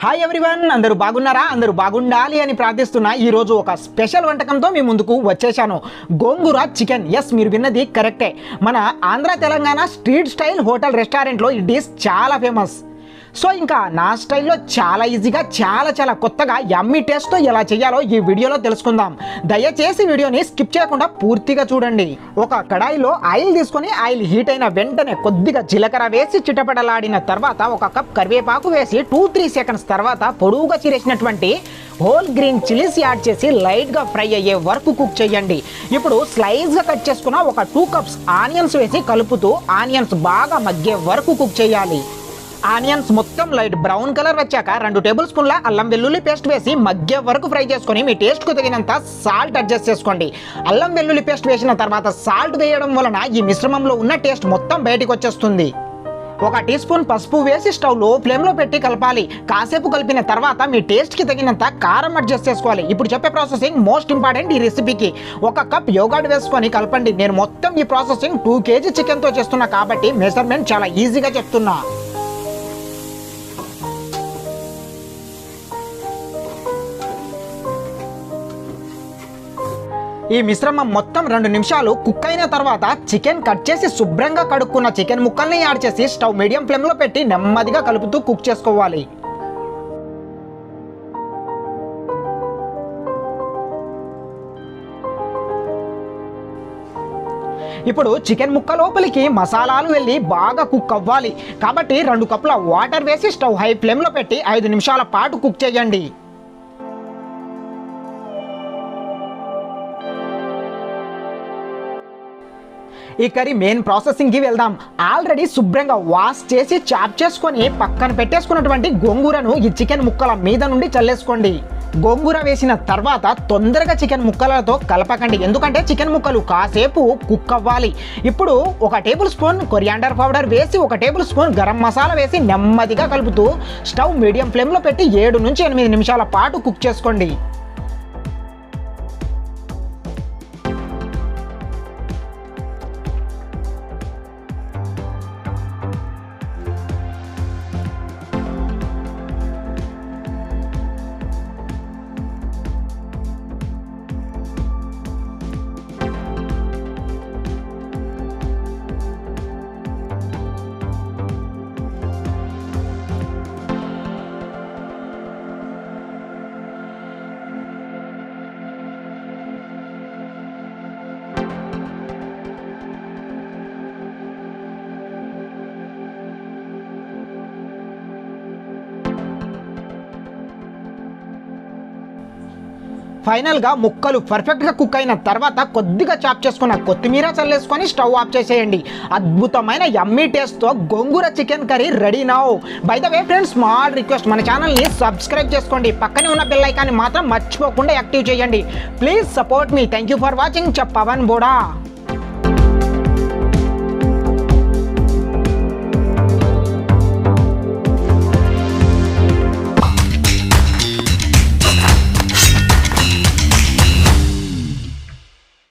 Hi everyone, అందరూ బాగున్నారా? అందరూ బాగుండాలి అని ప్రార్థిస్తున్నా. ఈరోజు ఒక స్పెషల్ వంటకంతో మీ ముందుకు వచ్చేసాను. గోంగూర చికెన్. ఎస్, మీరు విన్నది కరెక్టే. మన Andhra Telangana street style hotel రెస్టారెంట్లో ఈ డిష్ చాలా ఫేమస్. సో ఇంకా నా స్టైల్లో చాలా ఈజీగా చాలా కొత్తగా యమ్మీ టేస్ట్తో ఎలా చేయాలో ఈ వీడియోలో తెలుసుకుందాం. దయచేసి వీడియోని స్కిప్ చేయకుండా పూర్తిగా చూడండి. ఒక కడాయిలో ఆయిల్ తీసుకొని ఆయిల్ హీట్ అయిన వెంటనే కొద్దిగా జీలకర్ర వేసి చిటపటలాడిన తర్వాత ఒక కప్ కరివేపాకు వేసి 2-3 సెకండ్స్ తర్వాత పొడవుగా చీరేసినటువంటి హోల్ గ్రీన్ చిల్లీస్ యాడ్ చేసి లైట్గా ఫ్రై అయ్యే వరకు కుక్ చేయండి. ఇప్పుడు స్లైస్గా కట్ చేసుకున్న ఒక 2 కప్స్ ఆనియన్స్ వేసి కలుపుతూ ఆనియన్స్ బాగా మగ్గే వరకు కుక్ చేయాలి. ఆనియన్స్ మొత్తం లైట్ బ్రౌన్ కలర్ వచ్చాక 2 టేబుల్ స్పూన్ల అల్లం వెల్లుల్లి పేస్ట్ వేసి మగ్గే వరకు ఫ్రై చేసుకొని మీ టేస్ట్కు తగినంత సాల్ట్ అడ్జస్ట్ చేసుకోండి. అల్లం వెల్లుల్లి పేస్ట్ వేసిన తర్వాత సాల్ట్ వేయడం వలన ఈ మిశ్రమంలో ఉన్న టేస్ట్ మొత్తం బయటికి వచ్చేస్తుంది. 1 టీ స్పూన్ పసుపు వేసి స్టవ్ లో ఫ్లేమ్లో పెట్టి కలపాలి. కాసేపు కలిపిన తర్వాత మీ టేస్ట్కి తగినంత కారం అడ్జస్ట్ చేసుకోవాలి. ఇప్పుడు చెప్పే ప్రాసెసింగ్ మోస్ట్ ఇంపార్టెంట్ ఈ రెసిపీకి. 1 కప్ యోగర్ట్ వేసుకొని కలపండి. నేను మొత్తం ఈ ప్రాసెసింగ్ 2 kg చికెన్తో చేస్తున్నా కాబట్టి మెజర్మెంట్ చాలా ఈజీగా చెప్తున్నా. ఈ మిశ్రమం మొత్తం 2 నిమిషాలు కుక్ అయిన తర్వాత చికెన్ కట్ చేసి శుభ్రంగా కడుక్కున్న చికెన్ ముక్కల్ని యాడ్ చేసి స్టవ్ మీడియం ఫ్లేమ్లో పెట్టి నెమ్మదిగా కలుపుతూ కుక్ చేసుకోవాలి. ఇప్పుడు చికెన్ ముక్క లోపలికి మసాలాలు వెళ్ళి బాగా కుక్ అవ్వాలి కాబట్టి 2 కప్పుల వాటర్ వేసి స్టవ్ హై ఫ్లేమ్లో పెట్టి 5 నిమిషాల పాటు కుక్ చేయండి. ఈ కర్రీ మెయిన్ ప్రాసెసింగ్కి వెళ్దాం. ఆల్రెడీ శుభ్రంగా వాష్ చేసి చాప్ చేసుకొని పక్కన పెట్టేసుకున్నటువంటి గోంగూరను ఈ చికెన్ ముక్కల మీద నుండి చల్లేసుకోండి. గోంగూర వేసిన తర్వాత తొందరగా చికెన్ ముక్కలతో కలపకండి, ఎందుకంటే చికెన్ ముక్కలు కాసేపు కుక్ అవ్వాలి. ఇప్పుడు 1 టేబుల్ స్పూన్ కొరియాండర్ పౌడర్ వేసి 1 టేబుల్ స్పూన్ గరం మసాలా వేసి నెమ్మదిగా కలుపుతూ స్టవ్ మీడియం ఫ్లేమ్లో పెట్టి 7 నుంచి 8 నిమిషాల పాటు కుక్ చేసుకోండి. ఫైనల్గా ముక్కలు పర్ఫెక్ట్గా కుక్ అయిన తర్వాత కొద్దిగా చాప్ చేసుకున్న కొత్తిమీర చల్లేసుకొని స్టవ్ ఆఫ్ చేసేయండి. అద్భుతమైన యమ్మీ టేస్ట్తో gongura chicken curry ready now. By the way friends, small request, మన ఛానల్ని సబ్స్క్రైబ్ చేసుకోండి. పక్కనే ఉన్న బెల్ ఐకాన్ని మాత్రం మర్చిపోకుండా యాక్టివ్ చేయండి. Please support me. Thank you for watching. Pawan Boda.